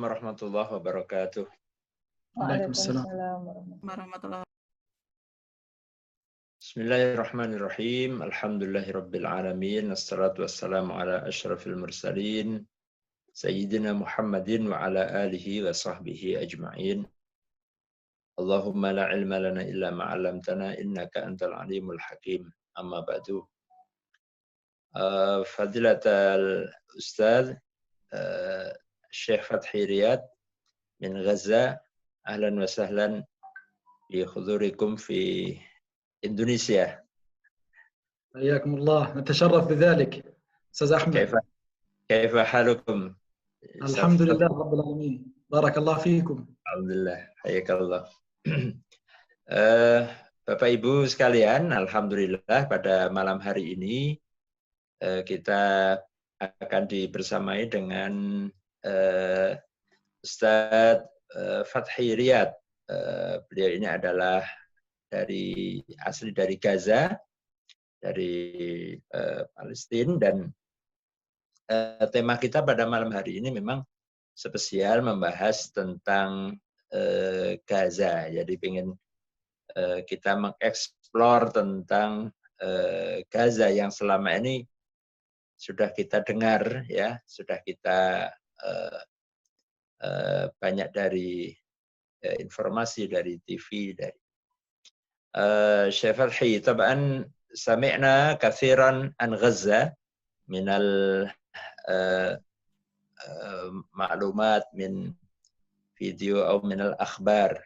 warahmatullahi wabarakatuh. Waalaikumsalam warahmatullahi. Bismillahirrahmanirrahim. Alhamdulillahirabbil alamin. Wassalatu wassalamu ala asyrafil mursalin sayyidina Muhammadin wa ala alihi wa sahbihi ajma'in. Allahumma la ilma lana illa ma 'allamtana innaka antal alimul hakim. Amma ba'du. Fadilatul Ustaz Syekh Fathi Riyad min Gaza, ahlan wa sahlan bi hudurikum fi Indonesia. Hayyakumullah, natasharraf bidzalik. Ustaz Ahmad. Kaifa halukum? Alhamdulillah rabbil alamin. Barakallahu fiikum. Alhamdulillah, hayyakallah. Bapak Ibu sekalian, alhamdulillah pada malam hari ini kita akan dibersamai dengan Ustaz Fathi Riyad. Beliau ini adalah asli dari Gaza, dari Palestina, dan tema kita pada malam hari ini memang spesial membahas tentang Gaza. Jadi ingin kita mengeksplor tentang Gaza yang selama ini sudah kita dengar, ya, sudah kita banyak dari informasi dari TV, dari Syekh Fathi. Taban sami'na kathiran an Gaza minal ma'lumat min video atau minal akhbar,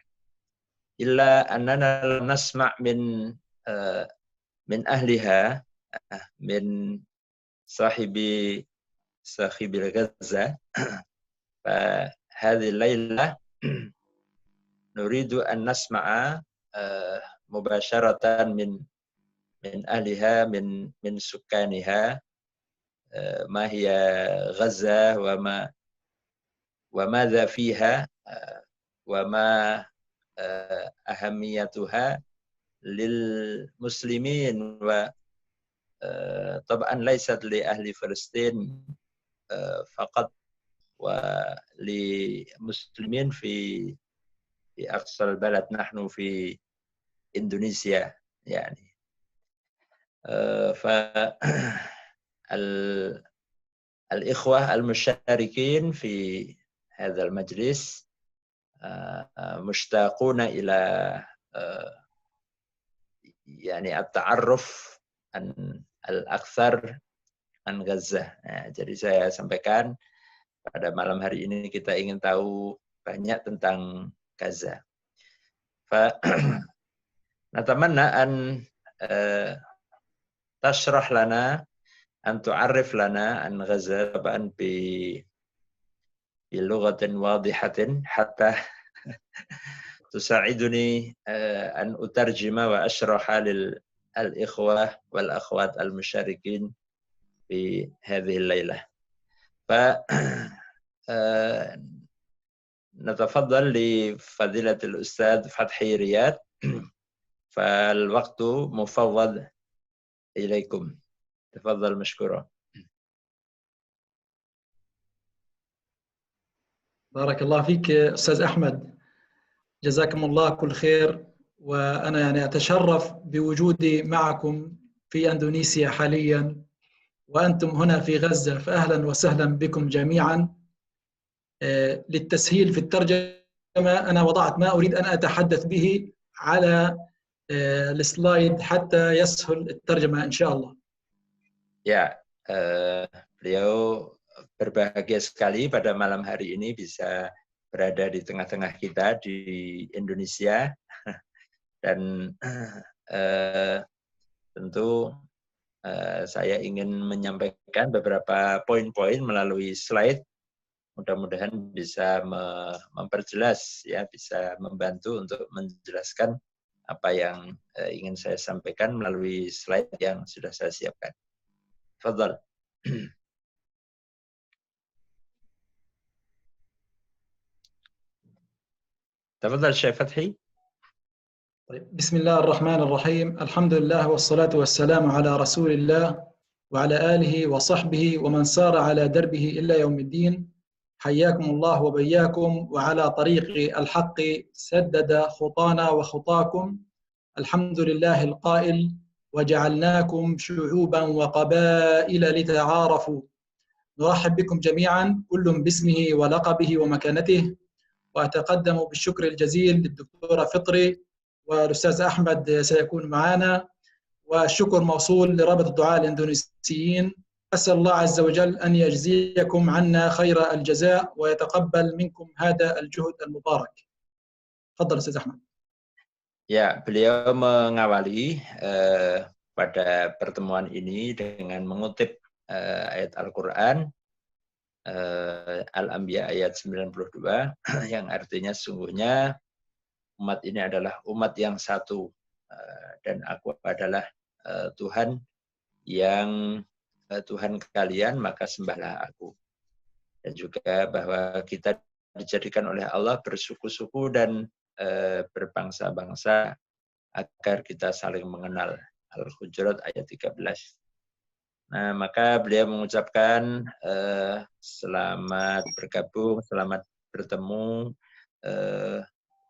illa annana nasma' min ahliha, min sahibi Gaza. فهذه الليلة نريد أن نسمع مباشرة من أهلها من سكانها ما هي غزة وماذا فيها وما أهميتها للمسلمين، وطبعا ليست لأهل فلسطين فقط، ولمسلمين في أقصى البلد. نحن في إندونيسيا يعني. فالإخوة المشاركين في هذا المجلس مشتاقون إلى يعني التعرف الأكثر عن غزة. Jadi saya sampaikan pada malam hari ini kita ingin tahu banyak tentang Gaza. Natamanna an tashrah lana, an tu'arrif lana an Gaza taban bi lughatin wadihatin hatta tusa'iduni an utarjima wa ashraha lil ikhwah wal akhwat al musyarikin fi hadhihi al-lailah. نتفضل لفضيلة الأستاذ فتحي رياد، فالوقت مفوض إليكم. تفضل مشكورا. بارك الله فيك أستاذ أحمد، جزاكم الله كل خير. وأنا يعني أتشرف بوجودي معكم في أندونيسيا حاليا وأنتم هنا في غزة، فأهلا وسهلا بكم جميعا. للتسهيل في الترجمة أنا وضعت ما أريد أن أتحدث به على السلايد حتى يسهل الترجمة إن شاء الله. Ya, beliau berbahagia sekali pada malam hari ini bisa berada di tengah-tengah kita di Indonesia, dan tentu saya ingin menyampaikan beberapa poin-poin melalui slide. Mudah-mudahan bisa memperjelas, ya, bisa membantu untuk menjelaskan apa yang ingin saya sampaikan melalui slide yang sudah saya siapkan. Tafadhal. Tafadhal Syekh Fathi. بسم الله الرحمن الرحيم. الحمد لله والصلاة والسلام على رسول الله وعلى آله وصحبه ومن سار على دربه إلى يوم الدين. حياكم الله وبياكم، وعلى طريق الحق سدد خطانا وخطاكم. الحمد لله القائل: وجعلناكم شعوبا وقبائل لتعارفوا. نرحب بكم جميعا كل باسمه ولقبه ومكانته، وأتقدم بالشكر الجزيل للدكتورة فطري والأستاذ أحمد سيكون معنا، والشكر موصول لرابط الدعاة الإندونيسيين. أسأل الله عز وجل أن يجزيكم عنا خير الجزاء ويتقبل منكم هذا الجهد المبارك. تفضل أستاذ أحمد. Ya, beliau mengawali pada pertemuan ini dengan mengutip ayat Al-Quran, Al-Anbiya ayat 92, yang artinya sungguhnya umat ini adalah umat yang satu, dan aku adalah Tuhan yang Tuhan kalian, maka sembahlah aku. Dan juga bahwa kita dijadikan oleh Allah bersuku-suku dan berbangsa-bangsa agar kita saling mengenal. Al-Hujurat ayat 13. Nah, maka beliau mengucapkan selamat bergabung, selamat bertemu,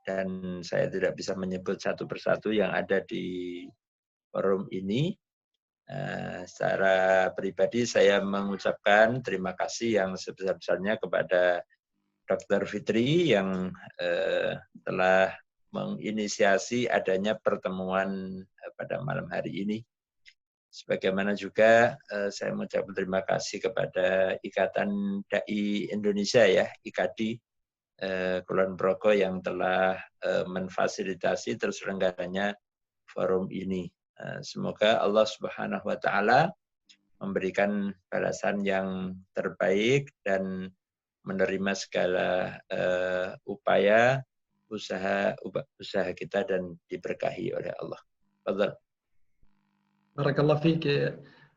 dan saya tidak bisa menyebut satu persatu yang ada di forum ini. Secara pribadi saya mengucapkan terima kasih yang sebesar-besarnya kepada Dr. Fitri yang telah menginisiasi adanya pertemuan pada malam hari ini. Sebagaimana juga saya mengucapkan terima kasih kepada Ikatan Dai Indonesia ya, IKADI Kulon Progo yang telah memfasilitasi terselenggaranya forum ini. Semoga Allah Subhanahu wa taala memberikan balasan yang terbaik dan menerima segala upaya usaha kita dan diberkahi oleh Allah. Fadhal. بارك الله فيك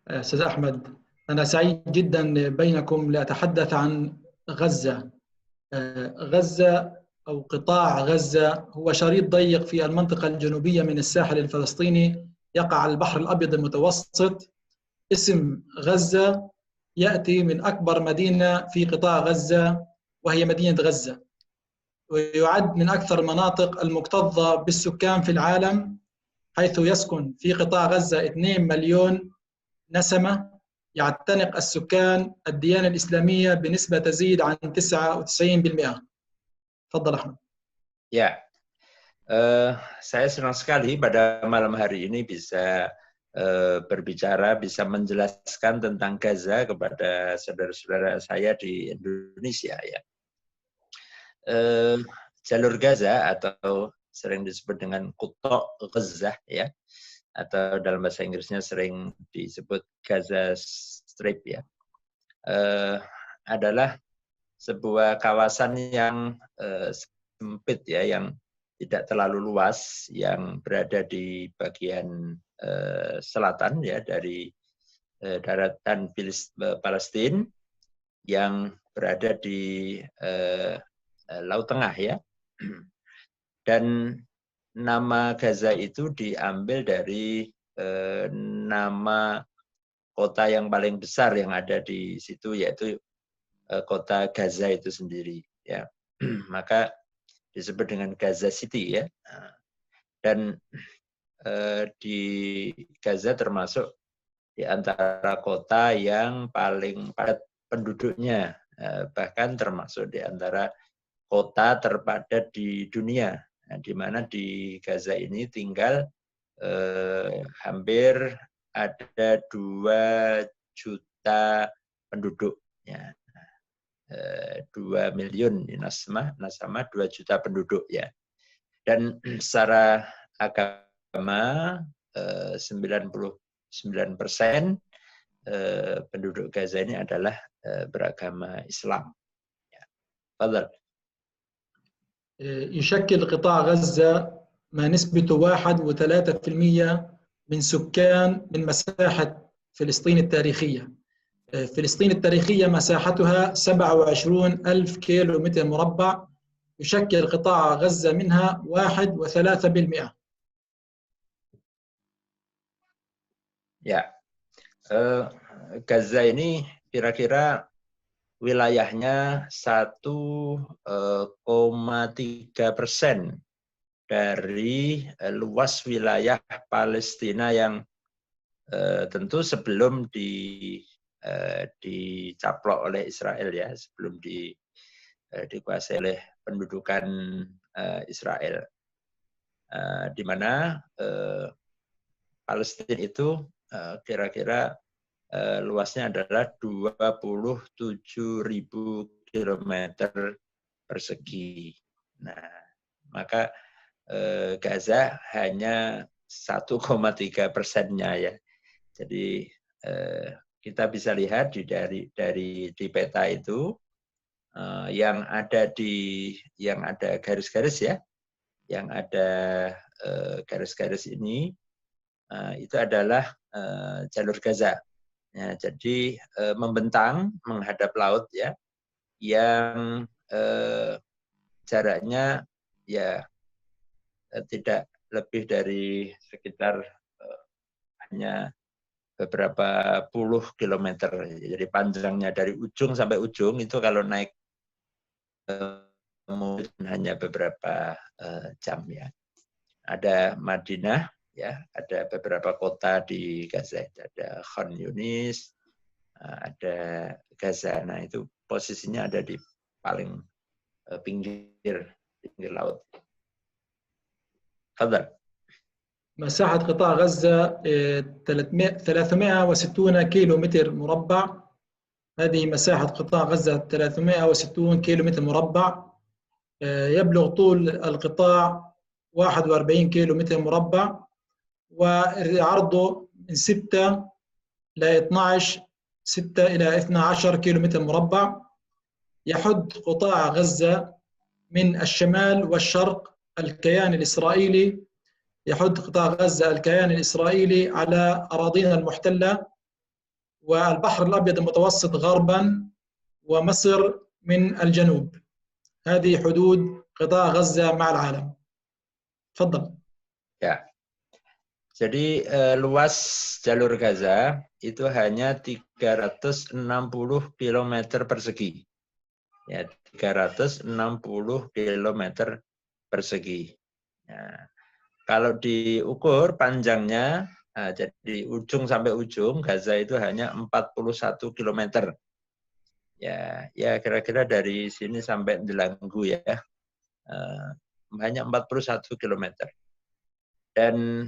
أستاذ أحمد. أنا سعيد جدا بينكم لأتحدث عن غزة. غزة أو قطاع غزة هو شريط ضيق في المنطقة الجنوبية من الساحل الفلسطيني، يقع على البحر الأبيض المتوسط. اسم غزة يأتي من أكبر مدينة في قطاع غزة وهي مدينة غزة، ويعد من أكثر المناطق المكتظة بالسكان في العالم، حيث يسكن في قطاع غزة 2 مليون نسمة، يعتنق السكان الديانة الإسلامية بنسبة تزيد عن 99%. تفضل أحمد. Ya, saya senang sekali pada malam hari ini bisa berbicara, bisa menjelaskan tentang Gaza kepada saudara-saudara saya di Indonesia ya. Jalur Gaza atau sering disebut dengan Quta Gaza ya, atau dalam bahasa Inggrisnya sering disebut Gaza Strip ya, adalah sebuah kawasan yang sempit ya, yang tidak terlalu luas, yang berada di bagian selatan ya dari daratan Palestina, yang berada di Laut Tengah ya. Dan nama Gaza itu diambil dari nama kota yang paling besar yang ada di situ, yaitu kota Gaza itu sendiri ya. Maka disebut dengan Gaza City ya. Dan di Gaza termasuk di antara kota yang paling padat penduduknya, bahkan termasuk di antara kota terpadat di dunia, di mana di Gaza ini tinggal hampir ada 2 juta penduduk ya. 2 miliun nasama 2 juta penduduk ya. Dan secara agama 99% penduduk Gaza ini adalah beragama Islam. Fadhal. يشكل قطاع غزة ما نسبته 1.3% من سكان من مساحة فلسطين التاريخية. فلسطين التاريخية مساحتها 27,000 كيلو متر مربع، يشكل قطاع غزة منها 1.3%. Ya, Gaza ini kira-kira wilayahnya 1,3% dari luas wilayah Palestina yang tentu sebelum dicaplok oleh Israel ya, sebelum dikuasai oleh pendudukan Israel, di mana Palestina itu kira-kira luasnya adalah 27.000 km persegi. Nah, maka Gaza hanya 1,3%-nya ya. Jadi kita bisa lihat di peta itu yang ada garis-garis ya, yang ada garis-garis ini itu adalah jalur Gaza. Ya, jadi membentang menghadap laut ya, yang jaraknya ya tidak lebih dari sekitar hanya beberapa puluh kilometer. Jadi panjangnya dari ujung sampai ujung itu kalau naik hanya beberapa jam ya. Ada Madinah ya, ada beberapa kota di Gaza, ada Khan Yunis, ada Gaza. Nah, itu posisinya ada di paling pinggir laut. تفضل. مساحة قطاع غزة 360 كيلو متر مربع. هذه مساحة قطاع غزة 360 كيلو متر مربع. يبلغ طول القطاع 41 كيلو متر مربع، وعرضه من 6 إلى 12 كيلو متر مربع. يحد قطاع غزة من الشمال والشرق الكيان الإسرائيلي. يحد قطاع غزة الكيان الإسرائيلي على أراضينا المحتلة، والبحر الأبيض المتوسط غربا، ومصر من الجنوب. هذه حدود قطاع غزة مع العالم. تفضل. Ya. Jadi luas jalur Gaza itu hanya 360 km persegi. Ya, 360 km persegi. Ya. Kalau diukur panjangnya, jadi ujung sampai ujung Gaza itu hanya 41 km. Ya kira-kira dari sini sampai Delanggu ya, hanya 41 km. Dan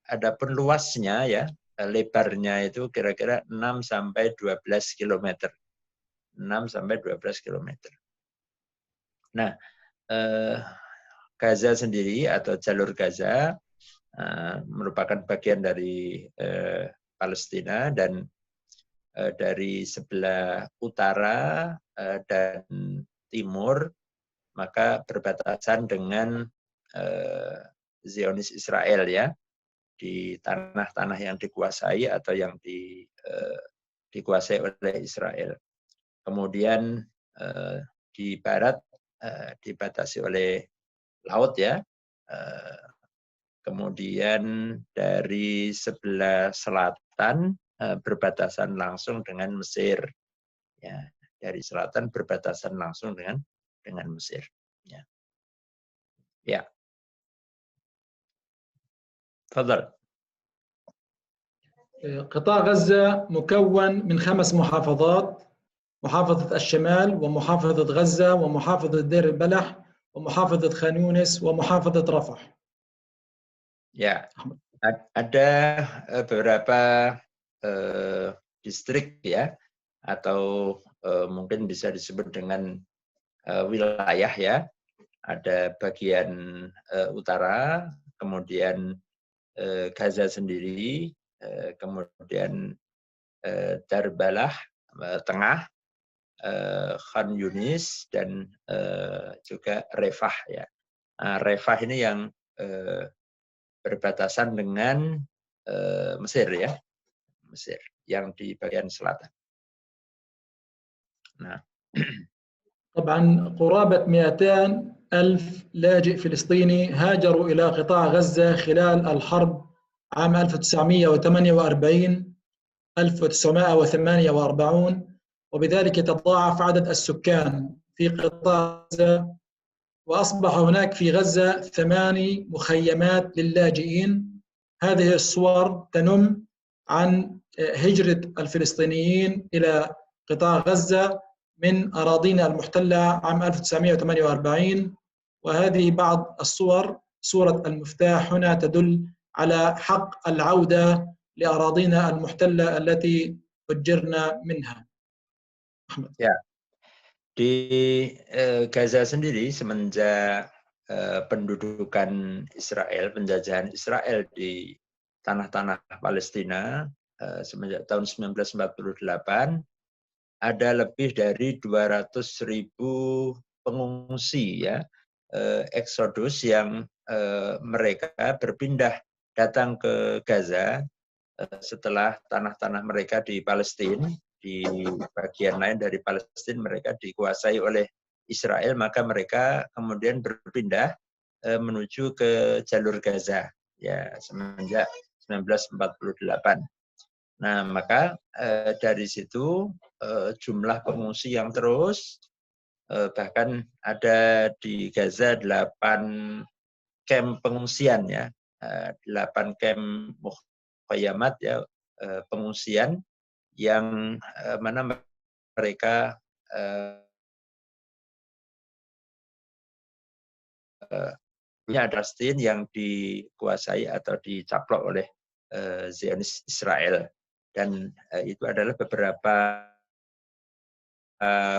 adapun luasnya ya, lebarnya itu kira-kira 6 sampai 12 km. 6 sampai 12 km. Nah, Gaza sendiri atau jalur Gaza merupakan bagian dari Palestina, dan dari sebelah utara dan timur maka berbatasan dengan Zionis Israel ya, di tanah-tanah yang dikuasai atau yang dikuasai oleh Israel. Kemudian di barat dibatasi oleh laut ya. Kemudian dari sebelah selatan berbatasan langsung dengan Mesir. Ya, dari selatan berbatasan langsung dengan Mesir. Ya. Ya. تفضل. قطاع غزة مكون من 5 محافظات: محافظة الشمال، ومحافظة غزة، ومحافظة دير البلح، ومحافظة خان يونس، ومحافظة رفح. Ya, ada beberapa distrik ya, atau mungkin bisa disebut dengan wilayah ya. Ada bagian utara, kemudian Gaza sendiri, kemudian Darbalah tengah, Khan Yunis, dan juga Rafah ya. Rafah ini yang berbatasan dengan Mesir ya, Mesir yang di bagian selatan. Nah, طبعا قرابة 200,000 لاجئ فلسطيني هاجروا إلى قطاع غزة خلال الحرب عام 1948 1948 وبذلك يتضاعف عدد السكان في قطاع غزة، وأصبح هناك في غزة 8 مخيمات للاجئين. هذه الصور تنم عن هجرة الفلسطينيين إلى قطاع غزة من أراضينا المحتلة عام 1948. وهذه بعض الصور. صورة المفتاح هنا تدل على حق العودة لأراضينا المحتلة التي هجرنا منها. أحمد. Ya, di Gaza sendiri semenjak pendudukan Israel, penjajahan Israel di tanah-tanah Palestina semenjak tahun 1948, ada lebih dari 200.000 pengungsi ya, eksodus yang mereka berpindah datang ke Gaza setelah tanah-tanah mereka di Palestina, di bagian lain dari Palestina mereka dikuasai oleh Israel, maka mereka kemudian berpindah menuju ke jalur Gaza ya semenjak 1948. Nah, maka dari situ jumlah pengungsi yang terus bahkan ada di Gaza 8 camp pengungsian ya, 8 camp mukhayamat ya, pengungsian yang mana mereka punya Palestina yang dikuasai atau dicaplok oleh Zionis Israel. Dan itu adalah beberapa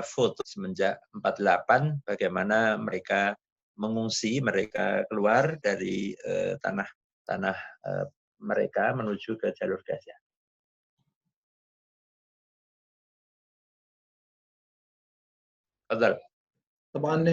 foto semenjak 48 bagaimana mereka mengungsi, mereka keluar dari tanah mereka menuju ke jalur Gaza. Betul. طبعا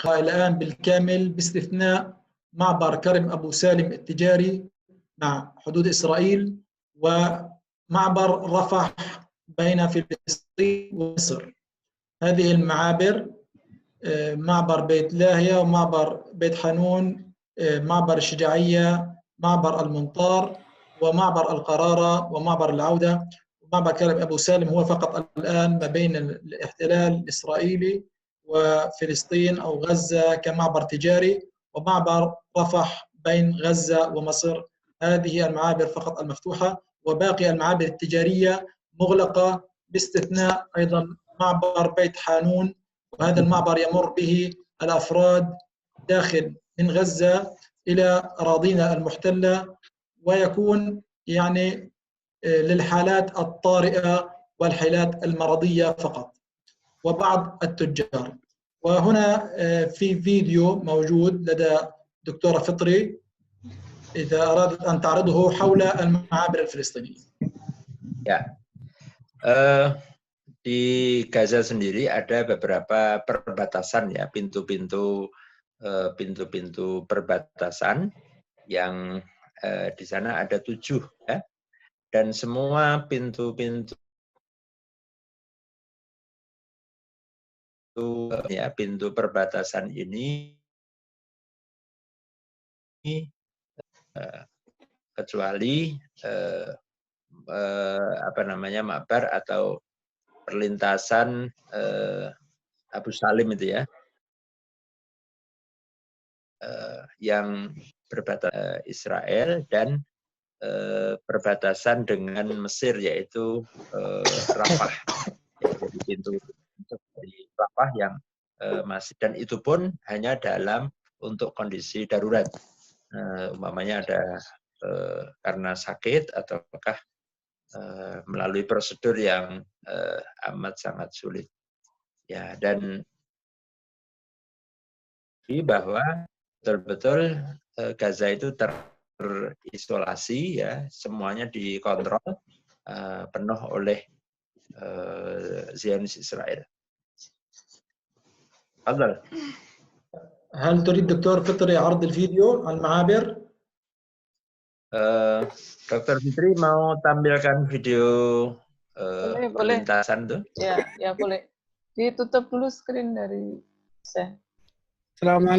الآن بالكامل باستثناء معبر كرم أبو سالم التجاري مع حدود إسرائيل ومعبر رفح بين فلسطين ومصر. هذه المعابر معبر بيت لاهيا ومعبر بيت حانون، معبر الشجاعية، معبر المنطار، ومعبر القرارة، ومعبر العودة. معبر كرم أبو سالم هو فقط الآن ما بين الاحتلال الإسرائيلي وفلسطين أو غزة كمعبر تجاري، ومعبر رفح بين غزة ومصر. هذه المعابر فقط المفتوحة، وباقي المعابر التجارية مغلقة باستثناء أيضا معبر بيت حانون، وهذا المعبر يمر به الأفراد داخل من غزة إلى أراضينا المحتلة، ويكون يعني للحالات الطارئة والحالات المرضية فقط وبعض التجار. وهنا في فيديو موجود لدى دكتورة فطري إذا أرادت أن تعرضه حول المعابر الفلسطينية. Ya, di Gaza sendiri ada beberapa perbatasan ya, pintu-pintu perbatasan yang di sana ada 7 ya, dan semua pintu-pintu ya, pintu perbatasan ini kecuali apa namanya Mabar atau perlintasan Abu Salim itu ya, yang berbatasan Israel dan perbatasan dengan Mesir yaitu Rafah. Jadi pintu dari Rafah yang masih, dan itu pun hanya dalam untuk kondisi darurat. Umpamanya ada karena sakit ataukah melalui prosedur yang amat sangat sulit. Ya, dan bahwa betul-betul Gaza itu terisolasi ya, semuanya dikontrol penuh oleh Zionis Israel. تفضل. هل تريد دكتور فطري عرض الفيديو عن المعابر؟ Dokter Fitri mau tampilkan video perlintasan tuh? Ya boleh. Ditutup dulu screen dari saya. Assalamualaikum.